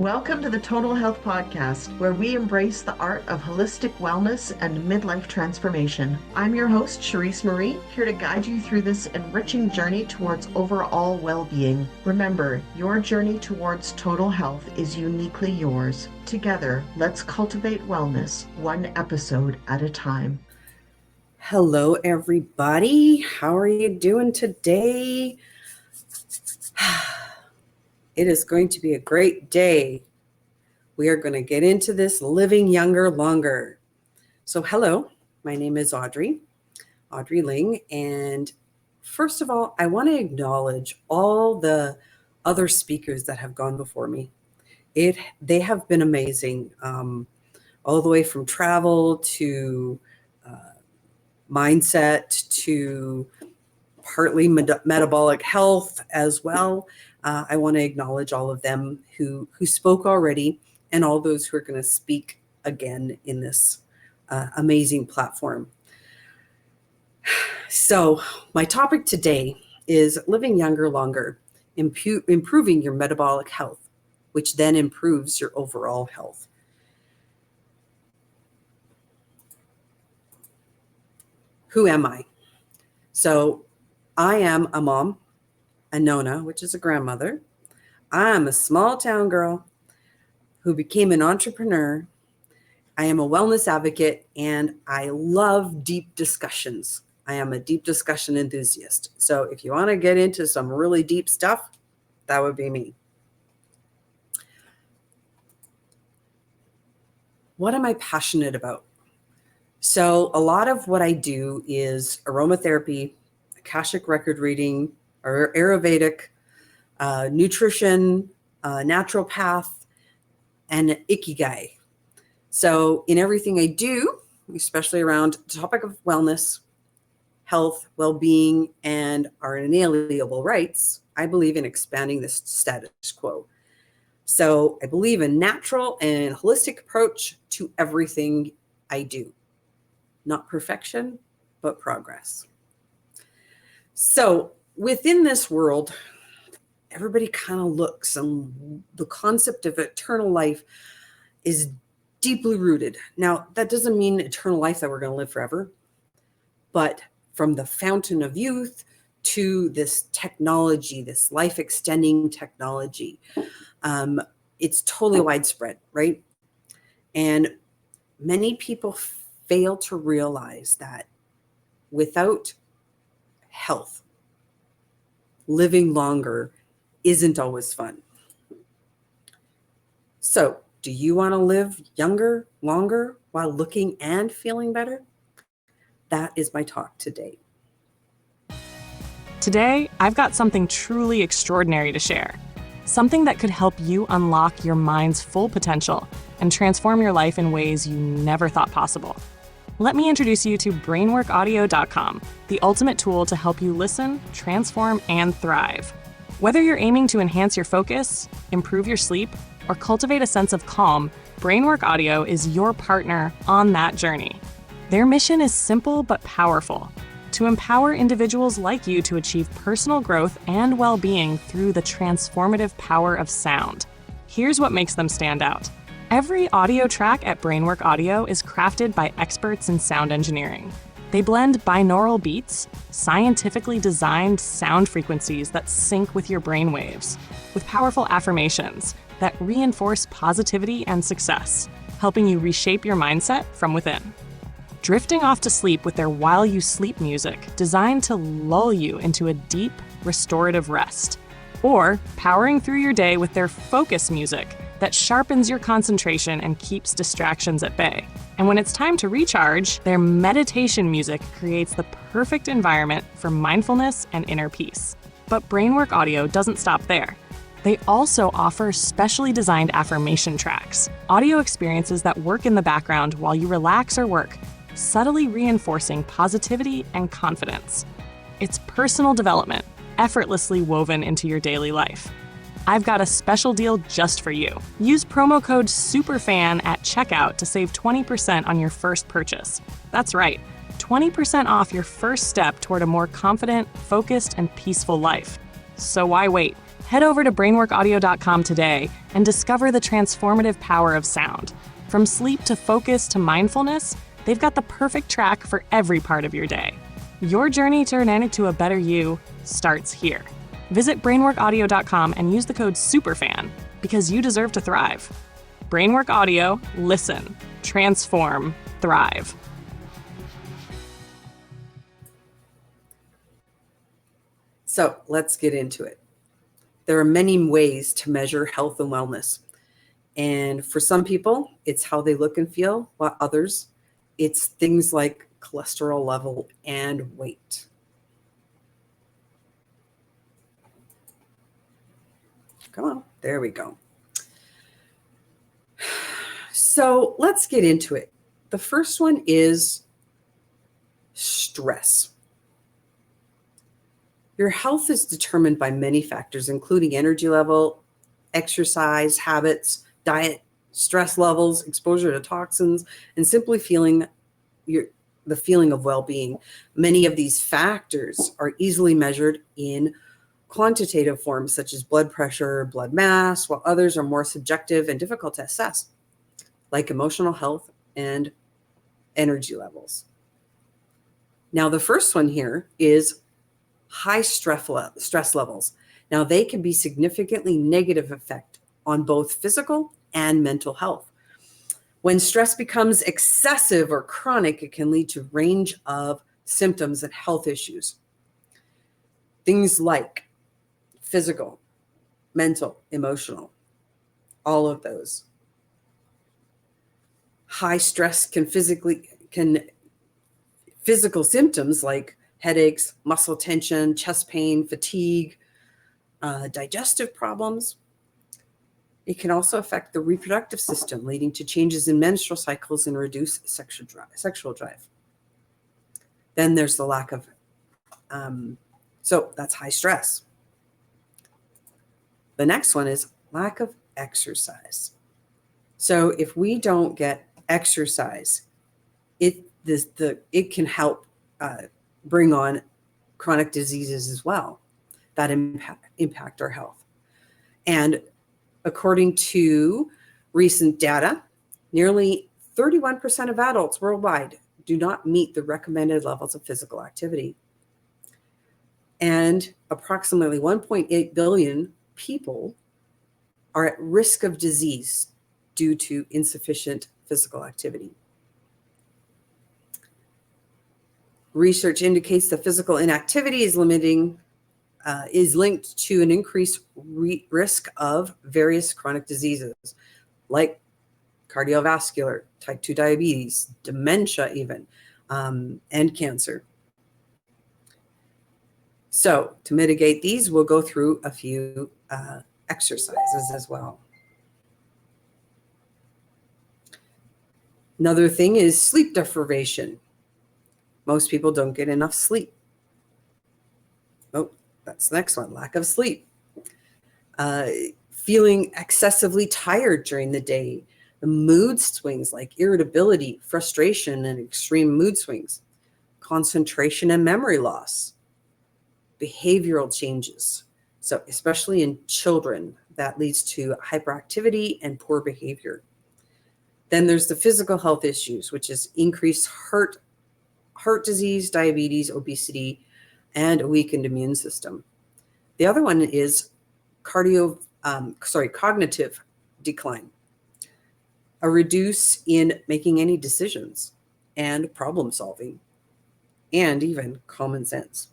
Welcome to the Total Health Podcast, where we embrace the art of holistic wellness and midlife transformation. I'm your host, Charisse Marie, here to guide you through this enriching journey towards overall well-being. Remember, your journey towards total health is uniquely yours. Together, let's cultivate wellness, one episode at a time. Hello, everybody. How are you doing today? It is going to be a great day. We are going to get into this living younger longer. So hello, my name is Audrey Ling. And first of all, I want to acknowledge all the other speakers that have gone before me. They have been amazing, all the way from travel to mindset to partly metabolic health as well. I want to acknowledge all of them who spoke already and all those who are going to speak again in this amazing platform. So my topic today is living younger longer, improving your metabolic health, which then improves your overall health. Who am I? So I am a mom, a nona, which is a grandmother. I'm a small town girl who became an entrepreneur. I am a wellness advocate, and I love deep discussions. I am a deep discussion enthusiast. So if you want to get into some really deep stuff, that would be me. What am I passionate about? So a lot of what I do is aromatherapy, Akashic record reading, or Ayurvedic, nutrition, naturopath, and ikigai. So in everything I do, especially around the topic of wellness, health, well-being, and our inalienable rights, I believe in expanding this status quo. So I believe in natural and holistic approach to everything I do. Not perfection, but progress. So within this world, everybody kind of looks, and the concept of eternal life is deeply rooted. Now, that doesn't mean eternal life that we're going to live forever, but from the fountain of youth to this technology, this life extending technology, it's totally widespread, right? And many people fail to realize that without health, living longer isn't always fun. So, do you want to live younger, longer, while looking and feeling better? That is my talk today. Today, I've got something truly extraordinary to share. Something that could help you unlock your mind's full potential and transform your life in ways you never thought possible. Let me introduce you to brainworkaudio.com, the ultimate tool to help you listen, transform, and thrive. Whether you're aiming to enhance your focus, improve your sleep, or cultivate a sense of calm, Brainwork Audio is your partner on that journey. Their mission is simple but powerful: to empower individuals like you to achieve personal growth and well-being through the transformative power of sound. Here's what makes them stand out. Every audio track at Brainwork Audio is crafted by experts in sound engineering. They blend binaural beats, scientifically designed sound frequencies that sync with your brainwaves, with powerful affirmations that reinforce positivity and success, helping you reshape your mindset from within. Drifting off to sleep with their While You Sleep music, designed to lull you into a deep, restorative rest. Or powering through your day with their Focus music that sharpens your concentration and keeps distractions at bay. And when it's time to recharge, their meditation music creates the perfect environment for mindfulness and inner peace. But Brainwork Audio doesn't stop there. They also offer specially designed affirmation tracks, audio experiences that work in the background while you relax or work, subtly reinforcing positivity and confidence. It's personal development, effortlessly woven into your daily life. I've got a special deal just for you. Use promo code SUPERFAN at checkout to save 20% on your first purchase. That's right, 20% off your first step toward a more confident, focused, and peaceful life. So why wait? Head over to brainworkaudio.com today and discover the transformative power of sound. From sleep to focus to mindfulness, they've got the perfect track for every part of your day. Your journey to turn into a better you starts here. Visit brainworkaudio.com and use the code SUPERFAN because you deserve to thrive. Brainwork Audio, listen, transform, thrive. So let's get into it. There are many ways to measure health and wellness. And for some people, it's how they look and feel, while others, it's things like cholesterol level and weight. Come on, there we go. So let's get into it. The first one is stress. Your health is determined by many factors, including energy level, exercise habits, diet, stress levels, exposure to toxins, and simply feeling the feeling of well-being. Many of these factors are easily measured in quantitative forms, such as blood pressure, blood mass, while others are more subjective and difficult to assess, like emotional health and energy levels. Now, the first one here is high stress levels. Now, they can be significantly negative effect on both physical and mental health. When stress becomes excessive or chronic, it can lead to a range of symptoms and health issues. Things like physical, mental, emotional, all of those. High stress can physical symptoms like headaches, muscle tension, chest pain, fatigue, digestive problems. It can also affect the reproductive system, leading to changes in menstrual cycles and reduced sexual drive. Then there's the lack of, so that's high stress. The next one is lack of exercise. So if we don't get exercise, it can help bring on chronic diseases as well that impact our health. And according to recent data, nearly 31% of adults worldwide do not meet the recommended levels of physical activity. And approximately 1.8 billion people are at risk of disease due to insufficient physical activity. Research indicates that physical inactivity is linked to an increased risk of various chronic diseases like cardiovascular, type 2 diabetes, dementia even, and cancer. So to mitigate these, we'll go through a few exercises as well. Another thing is sleep deprivation. Most people don't get enough sleep. Oh, that's the next one, lack of sleep. Feeling excessively tired during the day. The mood swings like irritability, frustration, and extreme mood swings. Concentration and memory loss. Behavioral changes. So especially in children, that leads to hyperactivity and poor behavior. Then there's the physical health issues, which is increased heart disease, diabetes, obesity, and a weakened immune system. The other one is cognitive decline, a reduce in making any decisions and problem solving, and even common sense.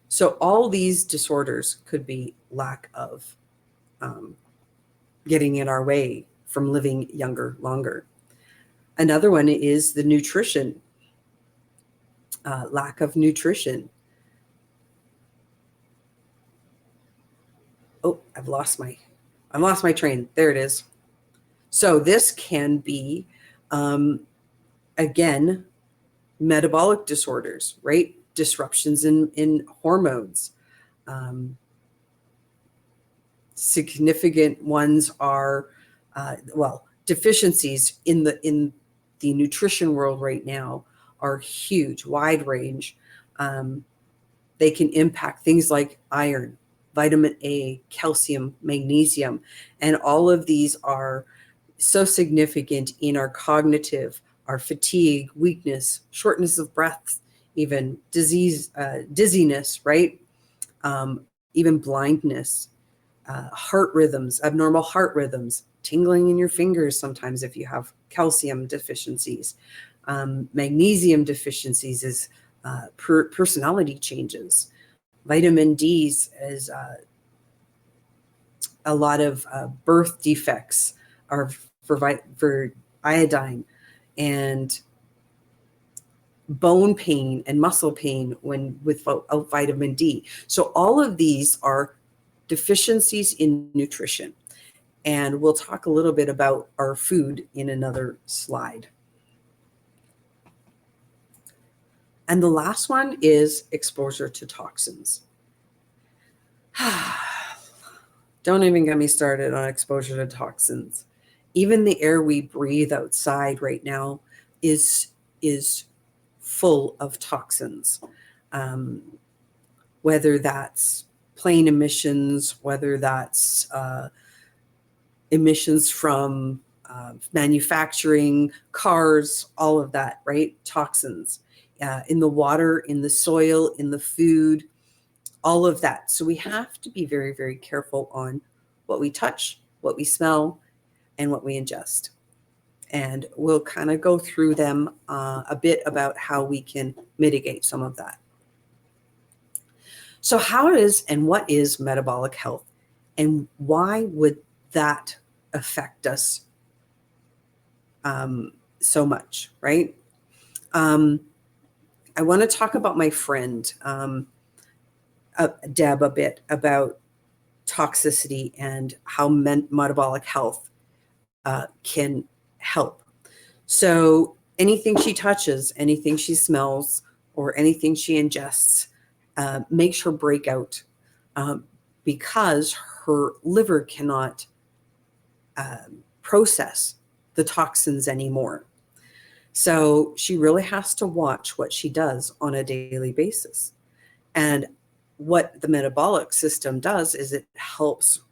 So all these disorders could be lack of getting in our way from living younger, longer. Another one is the nutrition, lack of nutrition. Oh, I've lost my train. There it is. So this can be, again, metabolic disorders, right? Disruptions in hormones. Significant ones are, deficiencies in the nutrition world right now are huge, wide range. They can impact things like iron, vitamin A, calcium, magnesium, and all of these are so significant in our cognitive, our fatigue, weakness, shortness of breath, even dizziness, right? Even blindness, heart rhythms, abnormal heart rhythms, tingling in your fingers sometimes if you have calcium deficiencies. Magnesium deficiencies is personality changes. Vitamin D's is a lot of birth defects are for iodine, and bone pain and muscle pain when without vitamin D. So all of these are deficiencies in nutrition. And we'll talk a little bit about our food in another slide. And the last one is exposure to toxins. Don't even get me started on exposure to toxins. Even the air we breathe outside right now is full of toxins, whether that's plane emissions, whether that's emissions from manufacturing, cars, all of that, right? Toxins in the water, in the soil, in the food, all of that. So we have to be very, very careful on what we touch, what we smell, and what we ingest. And we'll kind of go through them a bit about how we can mitigate some of that. So how is and what is metabolic health, and why would that affect us so much, right? I want to talk about my friend, Deb, a bit about toxicity and how metabolic health can help. So anything she touches, anything she smells, or anything she ingests makes her break out because her liver cannot process the toxins anymore. So she really has to watch what she does on a daily basis. And what the metabolic system does is it helps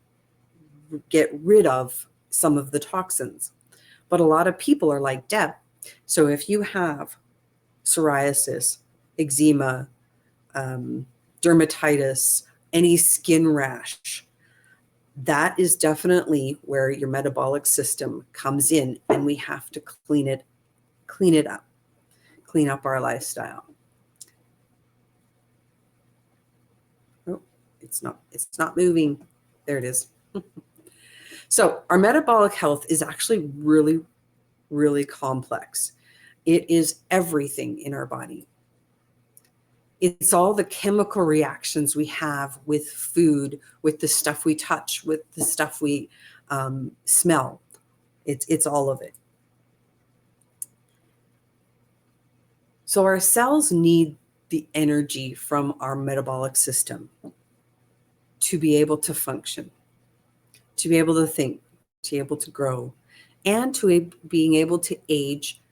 get rid of some of the toxins. But a lot of people are like Deb. So if you have psoriasis, eczema, dermatitis, any skin rash, that is definitely where your metabolic system comes in, and we have to clean it up, clean up our lifestyle. Oh, it's not moving. There it is. So our metabolic health is actually really, really complex. It is everything in our body. It's all the chemical reactions we have with food, with the stuff we touch, with the stuff we smell. It's all of it. So our cells need the energy from our metabolic system to be able to function, to be able to think, to be able to grow, and to being able to age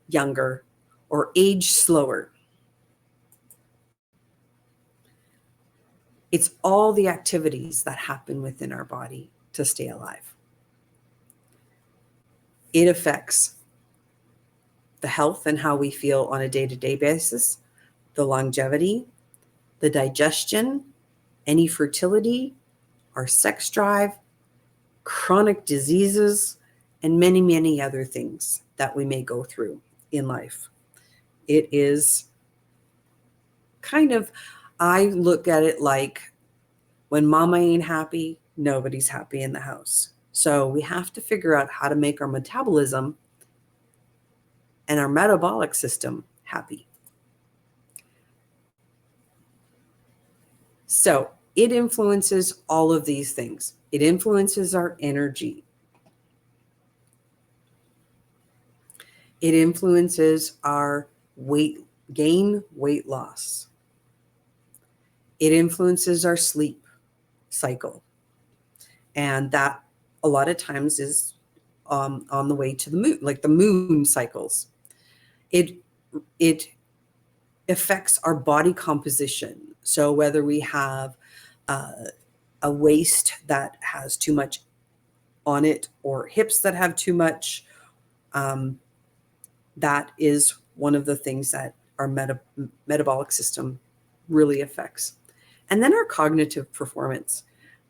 younger or age slower. It's all the activities that happen within our body to stay alive. It affects the health and how we feel on a day-to-day basis, the longevity, the digestion, any fertility, our sex drive, chronic diseases, and many, many other things that we may go through in life. It is kind of, I look at it like when mama ain't happy, nobody's happy in the house. So we have to figure out how to make our metabolism and our metabolic system happy. So it influences all of these things. It influences our energy. It influences our weight gain, weight loss. It influences our sleep cycle. And that a lot of times is on the way to the moon, like the moon cycles. It affects our body composition. So whether we have a waist that has too much on it or hips that have too much, that is one of the things that our metabolic system really affects. And then our cognitive performance.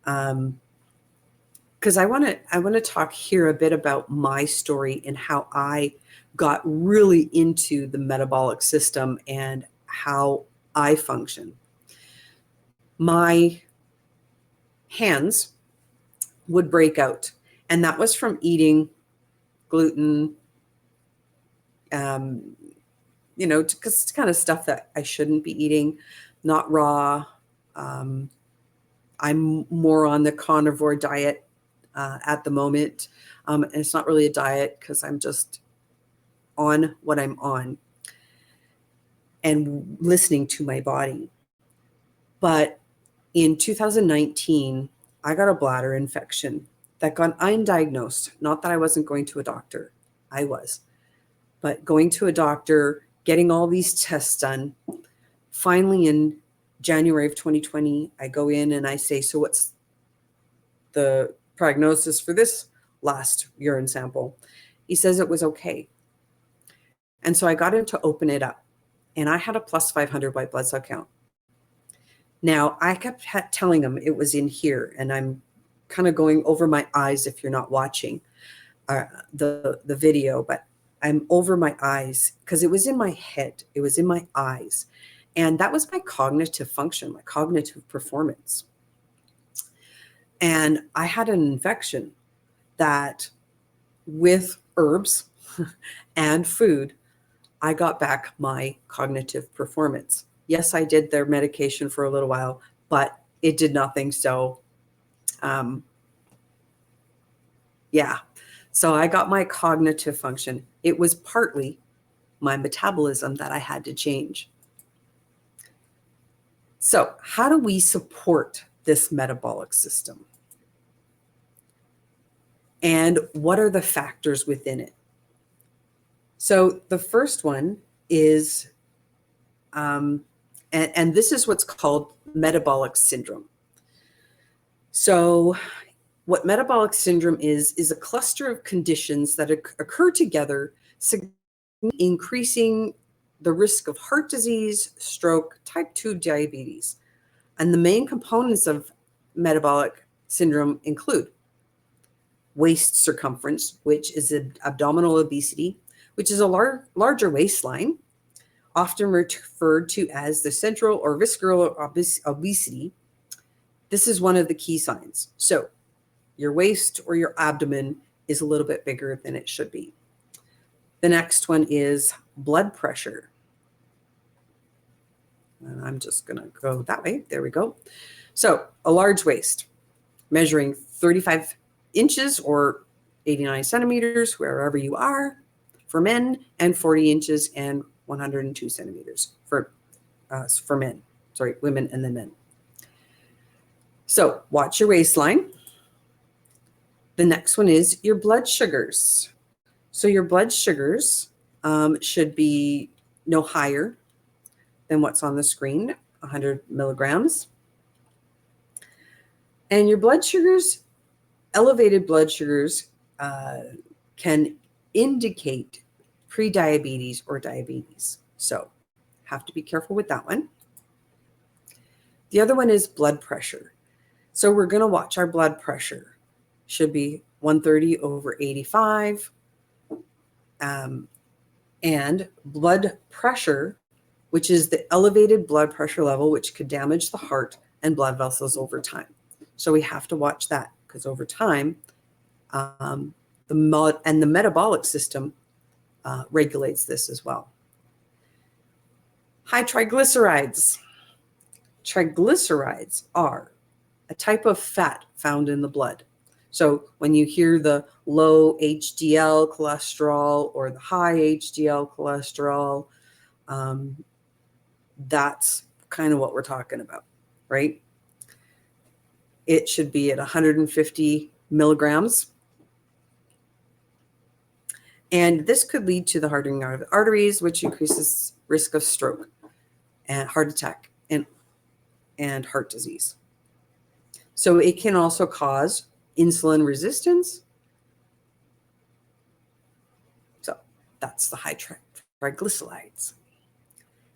Because I want to talk here a bit about my story and how I got really into the metabolic system and how I function. My hands would break out, and that was from eating gluten, because it's kind of stuff that I shouldn't be eating, not raw. I'm more on the carnivore diet at the moment. And it's not really a diet because I'm just on what I'm on and listening to my body. But in 2019, I got a bladder infection that got undiagnosed. Not that I wasn't going to a doctor. I was. But going to a doctor, getting all these tests done. Finally, in January of 2020, I go in and I say, so what's the prognosis for this last urine sample? He says it was okay. And so I got him to open it up, and I had a plus 500 white blood cell count. Now, I kept telling him it was in here, and I'm kind of going over my eyes if you're not watching the video, but I'm over my eyes because it was in my head. It was in my eyes. And that was my cognitive function, my cognitive performance. And I had an infection that with herbs and food, I got back my cognitive performance. Yes, I did their medication for a little while, but it did nothing. So, So I got my cognitive function. It was partly my metabolism that I had to change. So how do we support this metabolic system? And what are the factors within it? So the first one is, and this is what's called metabolic syndrome. So what metabolic syndrome is a cluster of conditions that occur together, increasing the risk of heart disease, stroke, type 2 diabetes. And the main components of metabolic syndrome include waist circumference, which is abdominal obesity, which is a larger waistline, often referred to as the central or visceral obesity. This is one of the key signs. So your waist or your abdomen is a little bit bigger than it should be. The next one is blood pressure. And I'm just going to go that way. There we go. So a large waist measuring 35 inches or 89 centimeters, wherever you are, for men, and 40 inches and 102 centimeters for men. Sorry, women and then men. So watch your waistline. The next one is your blood sugars. So your blood sugars should be no higher than what's on the screen, 100 milligrams. And your blood sugars, elevated blood sugars, can indicate prediabetes or diabetes. So have to be careful with that one. The other one is blood pressure. So we're going to watch our blood pressure. Should be 130 over 85. And blood pressure, which is the elevated blood pressure level, which could damage the heart and blood vessels over time. So we have to watch that because over time, the metabolic system regulates this as well. High triglycerides. Triglycerides are a type of fat found in the blood. So when you hear the low HDL cholesterol or the high HDL cholesterol, that's kind of what we're talking about, right? It should be at 150 milligrams. And this could lead to the hardening of arteries, which increases risk of stroke and heart attack. And and heart disease. So it can also cause insulin resistance. So that's the high triglycerides.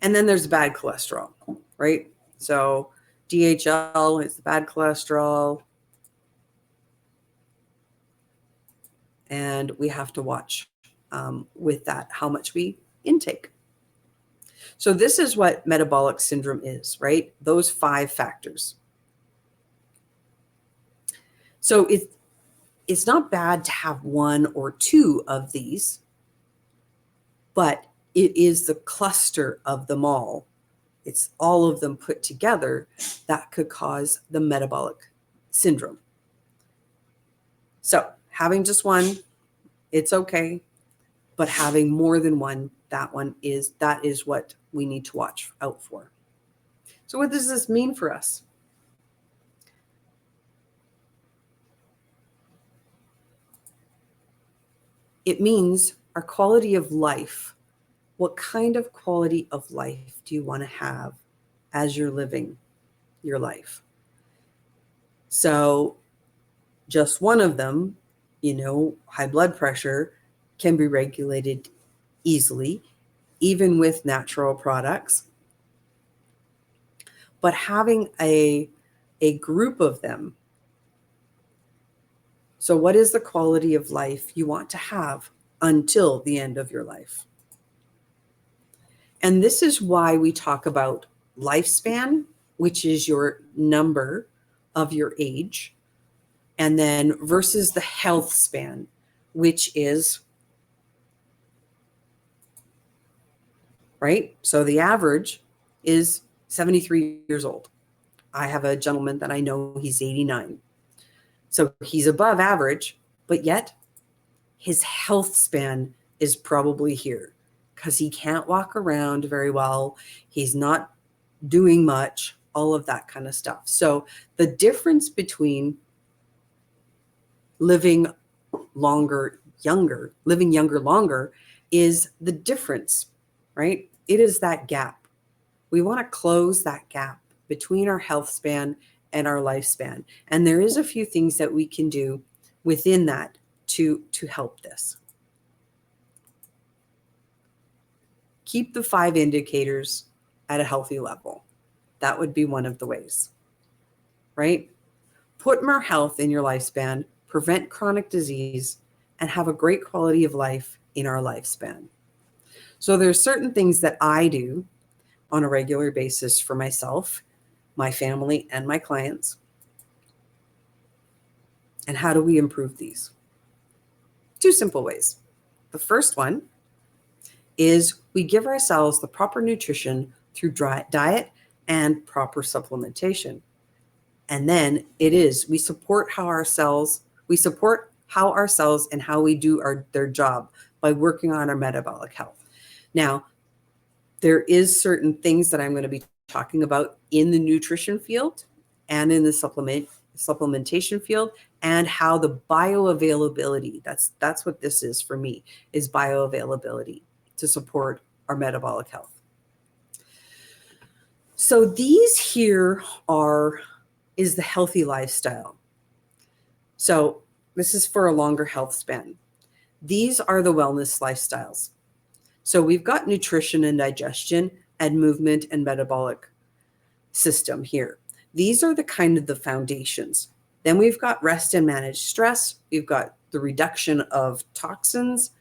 And then there's bad cholesterol, right? So DHL is the bad cholesterol. And we have to watch with that how much we intake. So this is what metabolic syndrome is, right? Those 5 factors. So it's not bad to have 1 or 2 of these, but it is the cluster of them all. It's all of them put together that could cause the metabolic syndrome. So having just 1, it's okay, but having more than 1, that is what we need to watch out for. So what does this mean for us? It means our quality of life. What kind of quality of life do you want to have as you're living your life? So just one of them, high blood pressure can be regulated easily, even with natural products. But having a group of them. So what is the quality of life you want to have until the end of your life? And this is why we talk about lifespan, which is your number of your age, and then versus the health span, which is, right? So the average is 73 years old. I have a gentleman that I know, he's 89. So he's above average, but yet his health span is probably here because he can't walk around very well. He's not doing much, all of that kind of stuff. So the difference between living younger, longer is the difference, right? It is that gap. We want to close that gap between our health span and our lifespan. And there is a few things that we can do within that to help this. Keep the 5 indicators at a healthy level. That would be one of the ways, right? Put more health in your lifespan, prevent chronic disease, and have a great quality of life in our lifespan. So there's certain things that I do on a regular basis for myself, my family, and my clients. And how do we improve these? 2 simple ways. The first one is we give ourselves the proper nutrition through diet and proper supplementation. And then we support how our cells and how we do their job by working on our metabolic health. Now, there is certain things that I'm going to be talking about in the nutrition field and in the supplementation field, and how the bioavailability, that's what this is for me, is bioavailability to support our metabolic health. So these here is the healthy lifestyle. So this is for a longer health span. These are the wellness lifestyles. So we've got nutrition and digestion and movement and metabolic system here. These are the foundations. Then we've got rest and managed stress. We've got the reduction of toxins,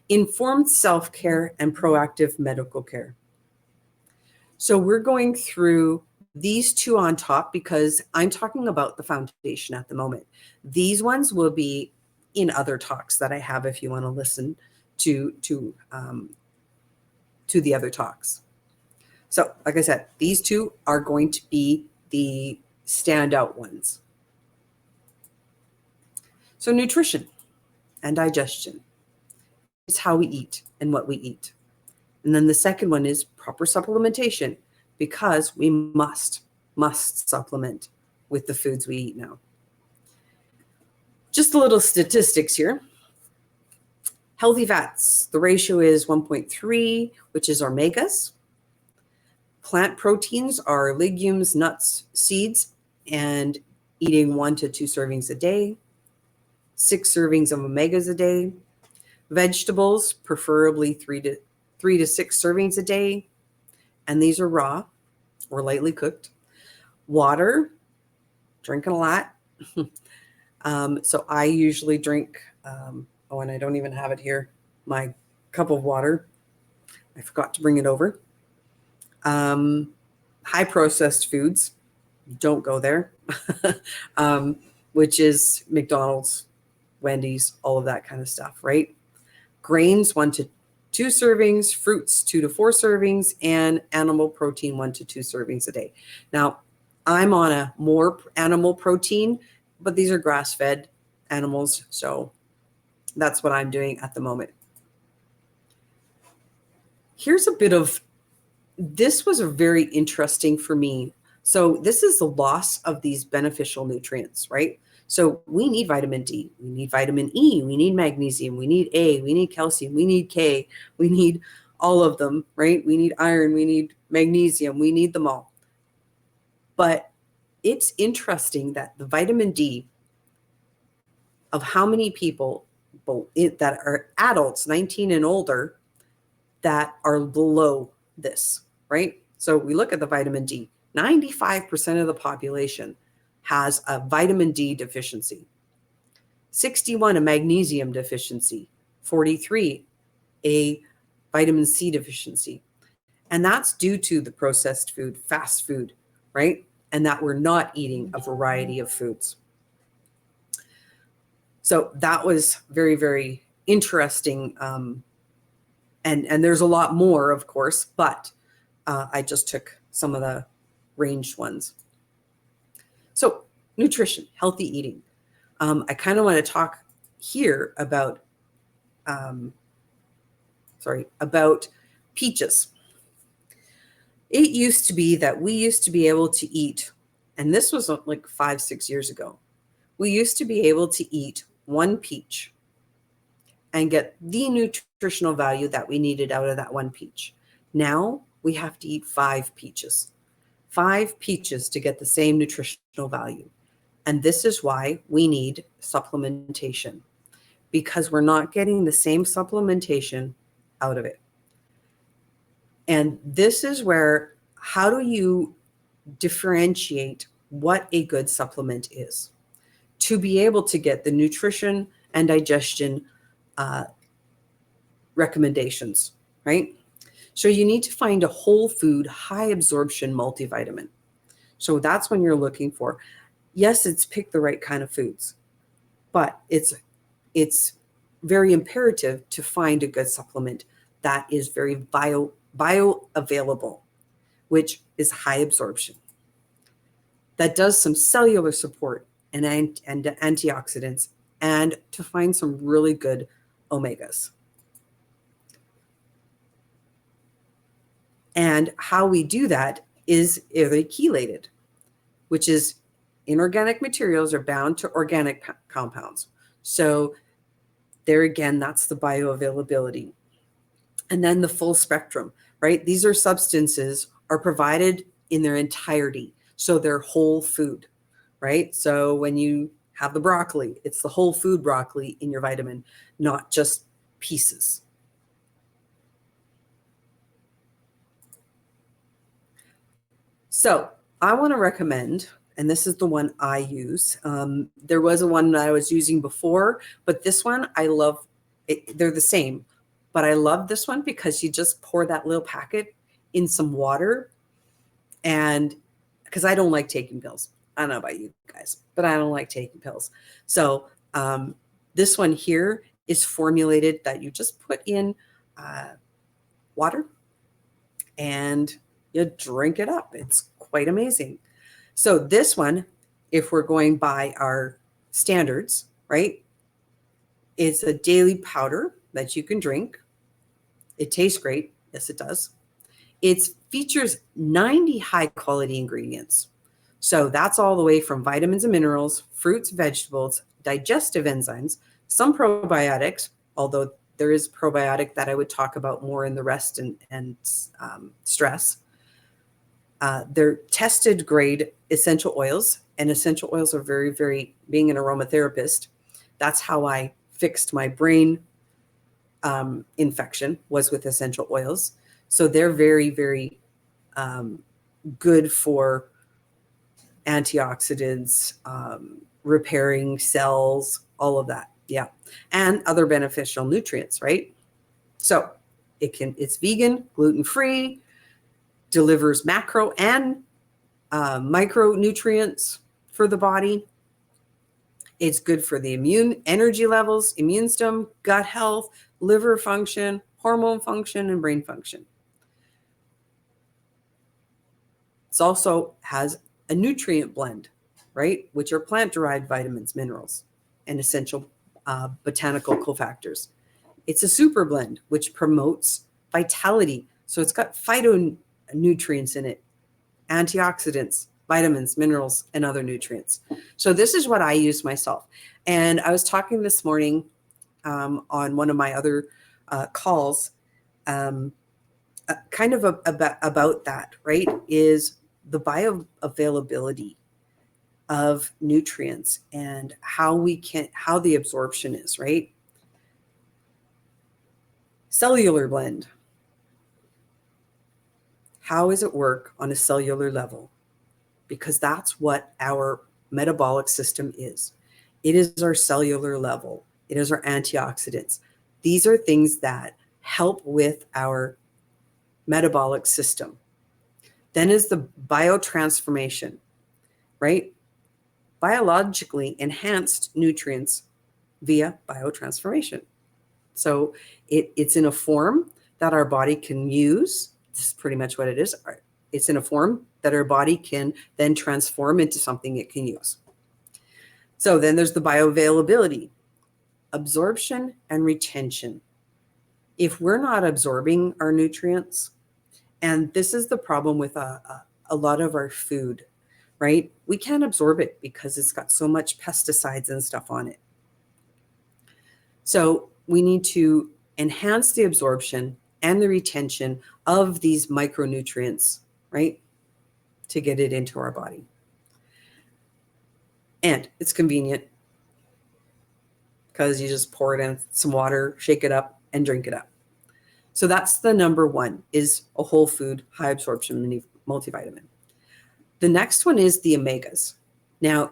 informed self-care, and proactive medical care. So we're going through these 2 on top because I'm talking about the foundation at the moment. These ones will be in other talks that I have if you want to listen to the other talks. So like I said, these 2 are going to be the standout ones. So nutrition and digestion is how we eat and what we eat. And then the second one is proper supplementation, because we must supplement with the foods we eat now. Just a little statistics here. Healthy fats, the ratio is 1.3, which is omegas. Plant proteins are legumes, nuts, seeds, and eating 1 to 2 servings a day, 6 servings of omegas a day. Vegetables, preferably 3 to 6 servings a day, and these are raw or lightly cooked. Water, drinking a lot. So I usually drink, and I don't even have it here, my cup of water. I forgot to bring it over. High processed foods, don't go there, which is McDonald's, Wendy's, all of that kind of stuff, right? Grains, 1 to 2 servings, fruits, 2 to 4 servings, and animal protein, 1 to 2 servings a day. Now, I'm on a more animal protein, but these are grass-fed animals, so that's what I'm doing at the moment. Here's a bit of, this was a very interesting for me. So this is the loss of these beneficial nutrients, right? So we need vitamin D, we need vitamin E, we need magnesium, we need A, we need calcium, we need K, we need all of them, right? We need iron, we need magnesium, we need them all. But it's interesting that the vitamin D of how many people that are adults, 19 and older, that are below this, right? So we look at the vitamin D, 95% of the population has a vitamin D deficiency, 61 a magnesium deficiency, 43 a vitamin C deficiency. And that's due to the processed food, fast food, right? And that we're not eating a variety of foods. So that was very, very interesting. And there's a lot more, of course, but I just took some of the ranged ones. So nutrition, healthy eating. I kind of want to talk here about, about peaches. It used to be that we used to be able to eat, and this was like 5-6 years ago, we used to be able to eat 1 peach and get the nutritional value that we needed out of that 1 peach. Now we have to eat 5 peaches. 5 peaches to get the same nutritional value. And this is why we need supplementation, because we're not getting the same supplementation out of it. And this is where, how do you differentiate what a good supplement is to be able to get the nutrition and digestion recommendations, right? So you need to find a whole food, high absorption multivitamin. So that's when you're looking for, yes, it's pick the right kind of foods, but it's very imperative to find a good supplement that is very bioavailable, which is high absorption, that does some cellular support and antioxidants, and to find some really good omegas. And how we do that is chelated, which is inorganic materials are bound to organic compounds. So there again, that's the bioavailability. And then the full spectrum, right? These are substances are provided in their entirety. So they're whole food, right? So when you have the broccoli, it's the whole food broccoli in your vitamin, not just pieces. So I want to recommend, and this is the one I use. There was a one that I was using before, but this one I love. They're the same, but I love this one because you just pour that little packet in some water, and because I don't like taking pills. I don't know about you guys, but I don't like taking pills. So this one here is formulated that you just put in water and you drink it up. It's quite amazing. So this one, if we're going by our standards, right, it's a daily powder that you can drink. It tastes great. Yes, it does. It features 90 high quality ingredients. So that's all the way from vitamins and minerals, fruits, vegetables, digestive enzymes, some probiotics, although there is probiotic that I would talk about more in the rest and stress. They're tested grade essential oils, and essential oils are very, very, being an aromatherapist, that's how I fixed my brain infection, was with essential oils. So they're very, very good for antioxidants, repairing cells, all of that. Yeah. And other beneficial nutrients, right? So it's vegan, gluten-free, delivers macro and micronutrients for the body. It's good for the energy levels, immune system, gut health, liver function, hormone function, and brain function. It also has a nutrient blend, right? Which are plant-derived vitamins, minerals, and essential botanical cofactors. It's a super blend, which promotes vitality. So it's got phytonutrients in it, antioxidants, vitamins, minerals, and other nutrients. So this is what I use myself. And I was talking this morning on one of my other calls, kind of about that, right? Is the bioavailability of nutrients and how the absorption is, right? Cellular blend. How does it work on a cellular level? Because that's what our metabolic system is. It is our cellular level. It is our antioxidants. These are things that help with our metabolic system. Then is the biotransformation, right? Biologically enhanced nutrients via biotransformation. So it's in a form that our body can use. This is pretty much what it is. It's in a form that our body can then transform into something it can use. So then there's the bioavailability, absorption and retention. If we're not absorbing our nutrients, and this is the problem with a lot of our food, right? We can't absorb it because it's got so much pesticides and stuff on it. So we need to enhance the absorption and the retention of these micronutrients, right? To get it into our body. And it's convenient because you just pour it in some water, shake it up, and drink it up. So that's the number one, is a whole food, high absorption multivitamin. The next one is the omegas. Now,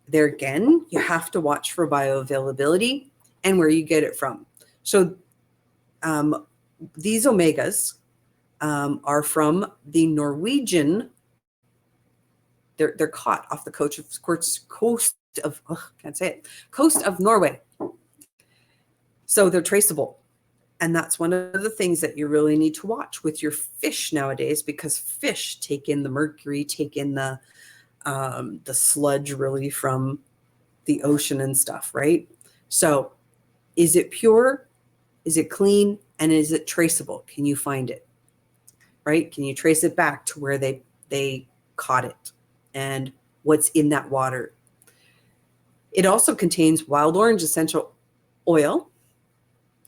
there again, you have to watch for bioavailability and where you get it from. So these omegas are from the Norwegian. They're caught off the coast of Norway. So they're traceable. And that's one of the things that you really need to watch with your fish nowadays, because fish take in the mercury, take in the sludge really from the ocean and stuff, right? So is it pure? Is it clean? And is it traceable? Can you find it, right? Can you trace it back to where they caught it and what's in that water? It also contains wild orange essential oil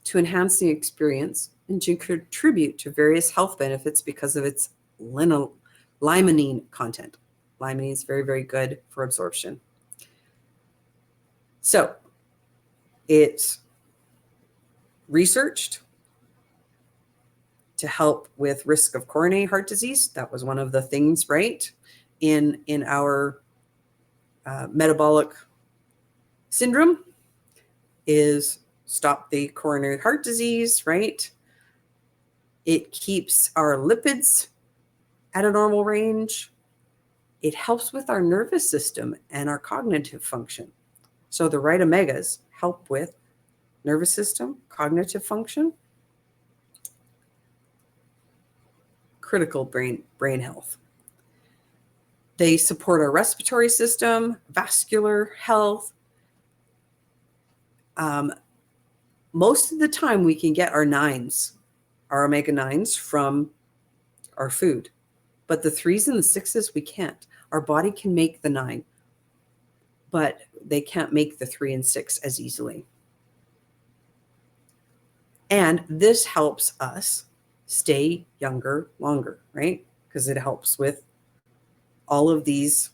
to enhance the experience and to contribute to various health benefits because of its limonene content. Limonene is very, very good for absorption. So it's researched to help with risk of coronary heart disease. That was one of the things, right, in our metabolic syndrome, is stop the coronary heart disease, right? It keeps our lipids at a normal range. It helps with our nervous system and our cognitive function. So the right omegas help with nervous system, cognitive function, critical brain health. They support our respiratory system, vascular health. Most of the time we can get our omega-9s from our food, but the 3s and the 6s we can't. Our body can make the 9, but they can't make the 3 and 6 as easily. And this helps us stay younger longer, right? Because it helps with all of these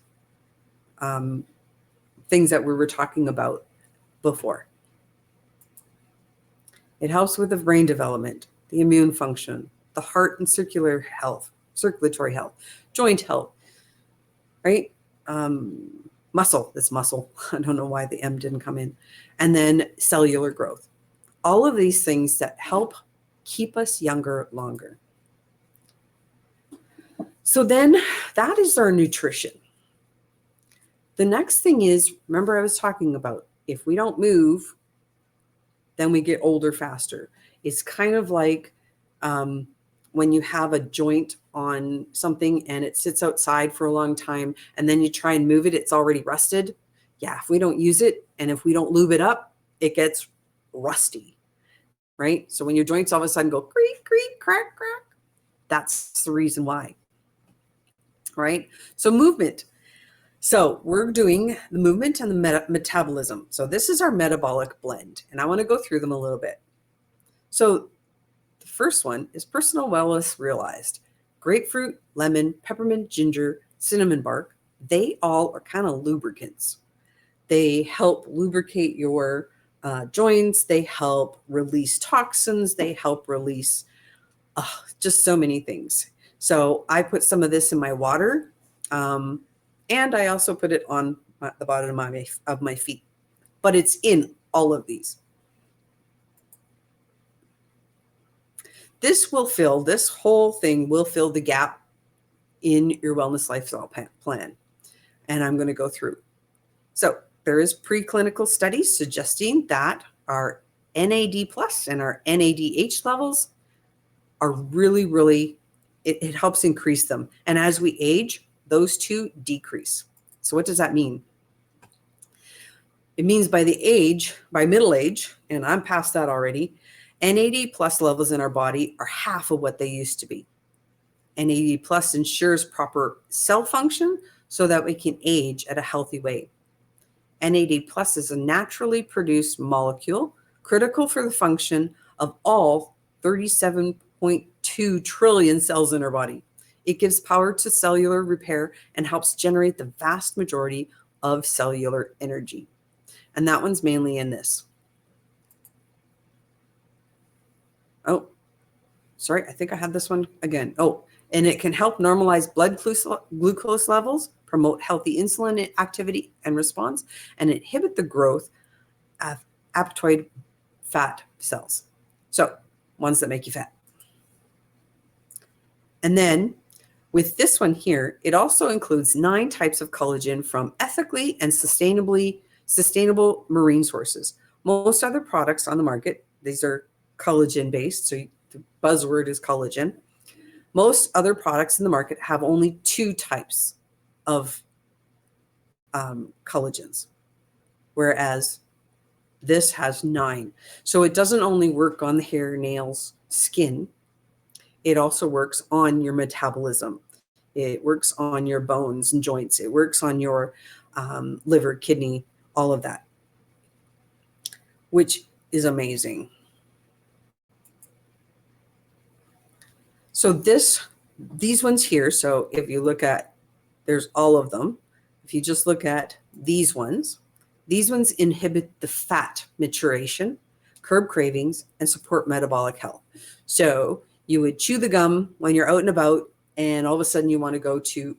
things that we were talking about before. It helps with the brain development, the immune function, the heart and circulatory health, joint health, right? Muscle, this muscle. I don't know why the M didn't come in. And then cellular growth. All of these things that help keep us younger longer. So then that is our nutrition. The next thing is, remember I was talking about, if we don't move, then we get older faster. It's kind of like when you have a joint on something and it sits outside for a long time and then you try and move it, it's already rusted. Yeah, if we don't use it and if we don't lube it up, it gets rusty, right? So when your joints all of a sudden go creak, creak, crack, crack, that's the reason why, right? So movement. So we're doing the movement and the metabolism. So this is our metabolic blend, and I want to go through them a little bit. So the first one is personal wellness realized. Grapefruit, lemon, peppermint, ginger, cinnamon bark, they all are kind of lubricants. They help lubricate your joints. They help release toxins. They help release just so many things. So I put some of this in my water. And I also put it on the bottom of my feet. But it's in all of these. This whole thing will fill the gap in your wellness lifestyle plan. And I'm going to go through. So there is preclinical studies suggesting that our NAD plus and our NADH levels are really, it helps increase them. And as we age, those two decrease. So what does that mean? It means by middle age, and I'm past that already, NAD plus levels in our body are half of what they used to be. NAD plus ensures proper cell function so that we can age at a healthy way. NAD plus is a naturally produced molecule critical for the function of all 37.2 trillion cells in our body. It gives power to cellular repair and helps generate the vast majority of cellular energy. And that one's mainly in this. Oh, sorry, I think I had this one again. Oh, and it can help normalize blood glucose levels, promote healthy insulin activity and response, and inhibit the growth of apoptotic fat cells. So, ones that make you fat. And then with this one here, it also includes 9 types of collagen from ethically and sustainable marine sources. Most other products on the market, these are collagen based, so the buzzword is collagen. Most other products in the market have only 2 types of collagens, whereas this has 9. So it doesn't only work on the hair, nails, skin, it also works on your metabolism. It works on your bones and joints. It works on your liver, kidney, all of that, which is amazing. So these ones here, so if you look at, there's all of them. If you just look at these ones inhibit the fat maturation, curb cravings, and support metabolic health. So you would chew the gum when you're out and about, and all of a sudden you want to go to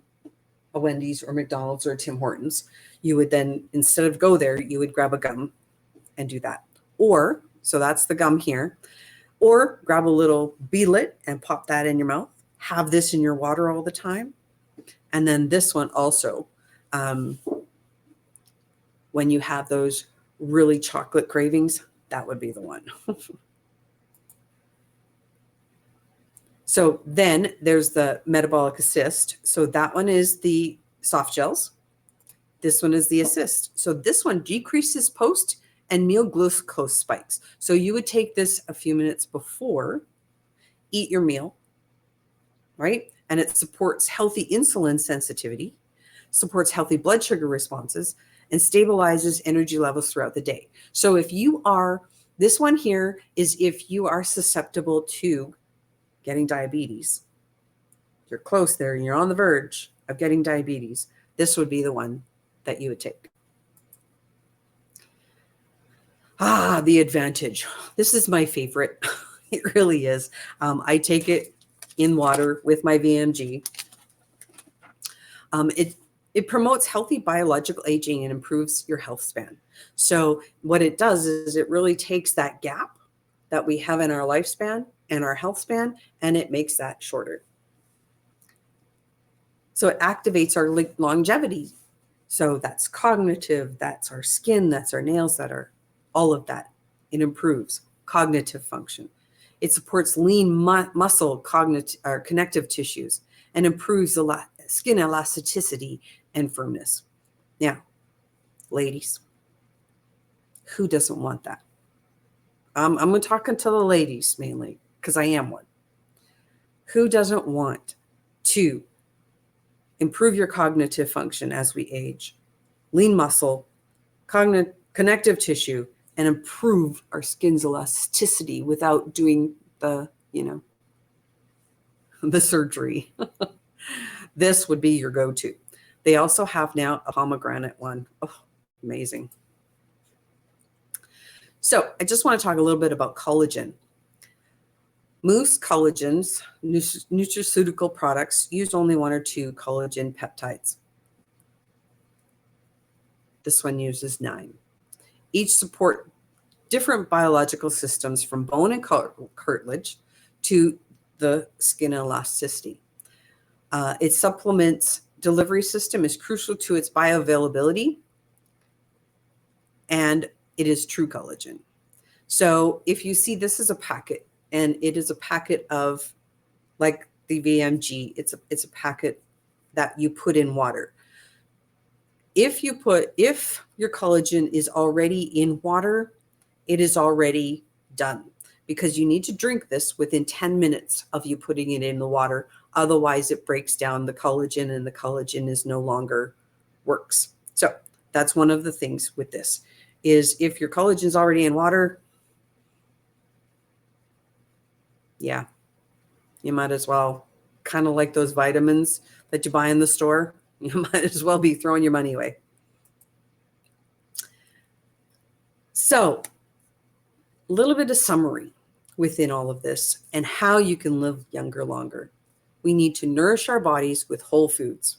a Wendy's or McDonald's or Tim Hortons. You would then, instead of go there, you would grab a gum and do that. Or, so that's the gum here, or grab a little beetlet and pop that in your mouth. Have this in your water all the time. And then this one also, when you have those really chocolate cravings, that would be the one. So then there's the metabolic assist. So that one is the soft gels. This one is the assist. So this one decreases post and meal glucose spikes. So you would take this a few minutes before, eat your meal, right? And it supports healthy insulin sensitivity, supports healthy blood sugar responses, and stabilizes energy levels throughout the day. So if you are, this one here is if you are susceptible to getting diabetes. You're close there and you're on the verge. of getting diabetes, this would be the one that you would take. The Advantage. This is my favorite. It really is. I take it in water with my VMG. It promotes healthy biological aging and improves your health span. So what it does is it really takes that gap that we have in our lifespan and our health span, and it makes that shorter. So it activates our longevity. So that's cognitive, that's our skin, that's our nails, that are all of that. It improves cognitive function. It supports lean muscle connective tissues and improves skin elasticity and firmness. Now, ladies, who doesn't want that? I'm talking to the ladies mainly because I am one. Who doesn't want to improve your cognitive function as we age, lean muscle, connective tissue, and improve our skin's elasticity without doing the surgery? This would be your go-to. They also have now a pomegranate one. Oh, amazing. So I just want to talk a little bit about collagen. Most collagens, nutraceutical products, use only 1 or 2 collagen peptides. This one uses 9. Each support different biological systems from bone and cartilage to the skin elasticity. Its supplements delivery system is crucial to its bioavailability, and it is true collagen. So if you see, this is a packet, and it is a packet of, like the VMG, it's a packet that you put in water. If your collagen is already in water, it is already done, because you need to drink this within 10 minutes of you putting it in the water. Otherwise, it breaks down the collagen, and the collagen is no longer works. So that's one of the things with this, is if your collagen is already in water, yeah, you might as well, kind of like those vitamins that you buy in the store, you might as well be throwing your money away. So a little bit of summary within all of this and how you can live younger longer. We need to nourish our bodies with whole foods,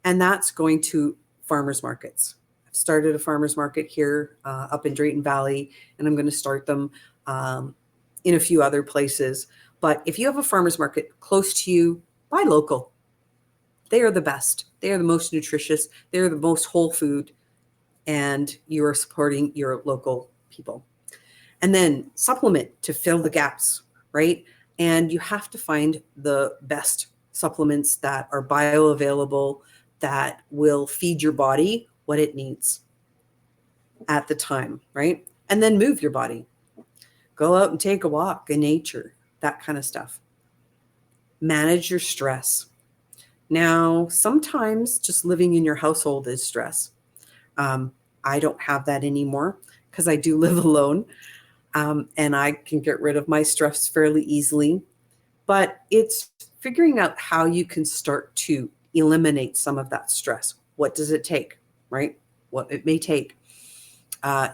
and that's going to farmers markets. I've started a farmers market here up in Drayton Valley, and I'm going to start them in a few other places. But if you have a farmers market close to you, buy local. They are the best. They are the most nutritious. They're the most whole food, and you are supporting your local people. And then supplement to fill the gaps, right? And you have to find the best supplements that are bioavailable, that will feed your body what it needs at the time, right? And then move your body. Go out and take a walk in nature, that kind of stuff. Manage your stress. Now, sometimes just living in your household is stress. I don't have that anymore because I do live alone. And I can get rid of my stress fairly easily. But it's figuring out how you can start to eliminate some of that stress. What does it take, right? What it may take.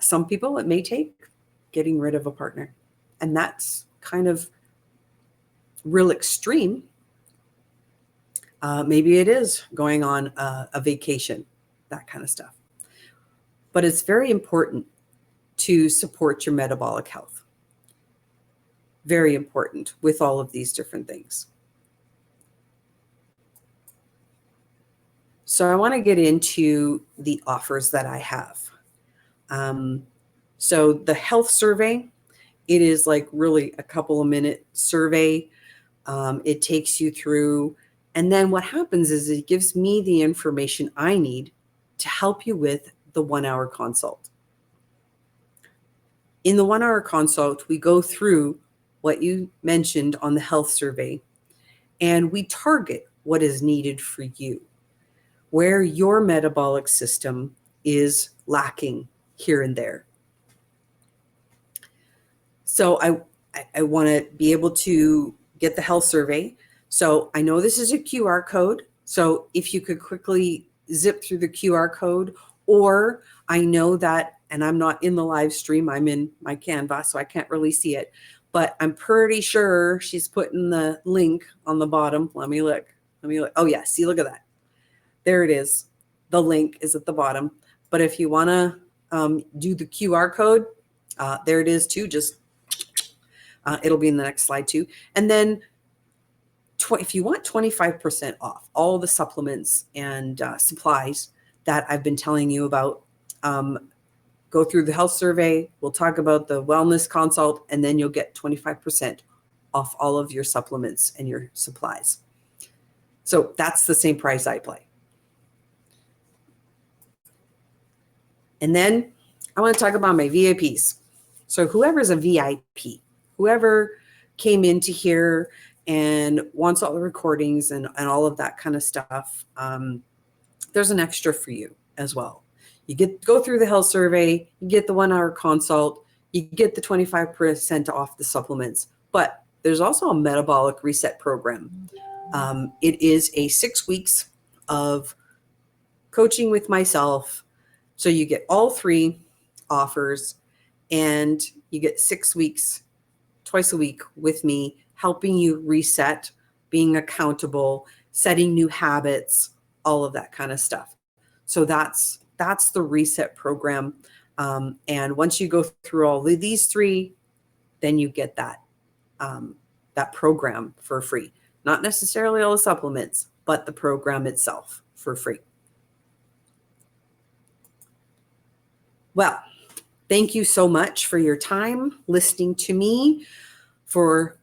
Some people, it may take getting rid of a partner. And that's kind of real extreme. Maybe it is going on a vacation, that kind of stuff. But it's very important to support your metabolic health. Very important with all of these different things. So I want to get into the offers that I have. So the health survey, it is like really a couple of minute survey. It takes you through, and then what happens is it gives me the information I need to help you with the 1 hour consult. In the 1 hour consult, we go through what you mentioned on the health survey, and we target what is needed for you, where your metabolic system is lacking here and there. So I want to be able to get the health survey. So I know this is a QR code, So if you could quickly zip through the QR code, or I know that, and I'm not in the live stream, I'm in my Canva, so I can't really see it, but I'm pretty sure she's putting the link on the bottom. Let me look. Oh yeah, see, look at that. There it is. The link is at the bottom. But if you want to do the QR code, there it is too. Just it'll be in the next slide too. And then if you want 25% off all the supplements and supplies that I've been telling you about, go through the health survey. We'll talk about the wellness consult, and then you'll get 25% off all of your supplements and your supplies. So that's the same price I pay. And then I want to talk about my VIPs. So whoever's a VIP, whoever came into here and wants all the recordings and all of that kind of stuff, there's an extra for you as well. You go through the health survey, you get the 1-hour consult, you get the 25% off the supplements, but there's also a metabolic reset program. It is a 6 weeks of coaching with myself. So you get all 3 offers, and you get 6 weeks, twice a week with me, helping you reset, being accountable, setting new habits, all of that kind of stuff. So that's the reset program. And once you go through all of these 3, then you get that program for free. Not necessarily all the supplements, but the program itself for free. Well, thank you so much for your time listening to me for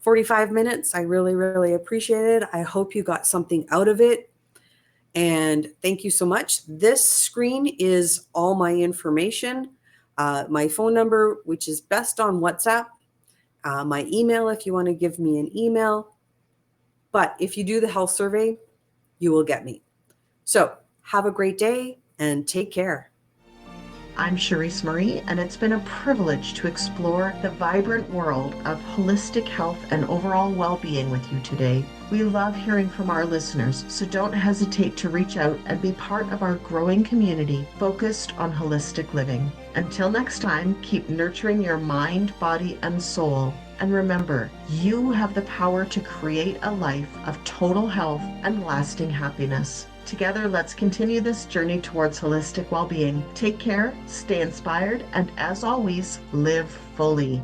45 minutes. I really, really appreciate it. I hope you got something out of it. And thank you so much. This screen is all my information, my phone number, which is best on WhatsApp, my email if you want to give me an email. But if you do the health survey, you will get me. So have a great day and take care. I'm Charisse Marie, and it's been a privilege to explore the vibrant world of holistic health and overall well-being with you today. We love hearing from our listeners, so don't hesitate to reach out and be part of our growing community focused on holistic living. Until next time, keep nurturing your mind, body, and soul. And remember, you have the power to create a life of total health and lasting happiness. Together, let's continue this journey towards holistic well-being. Take care, stay inspired, and as always, live fully.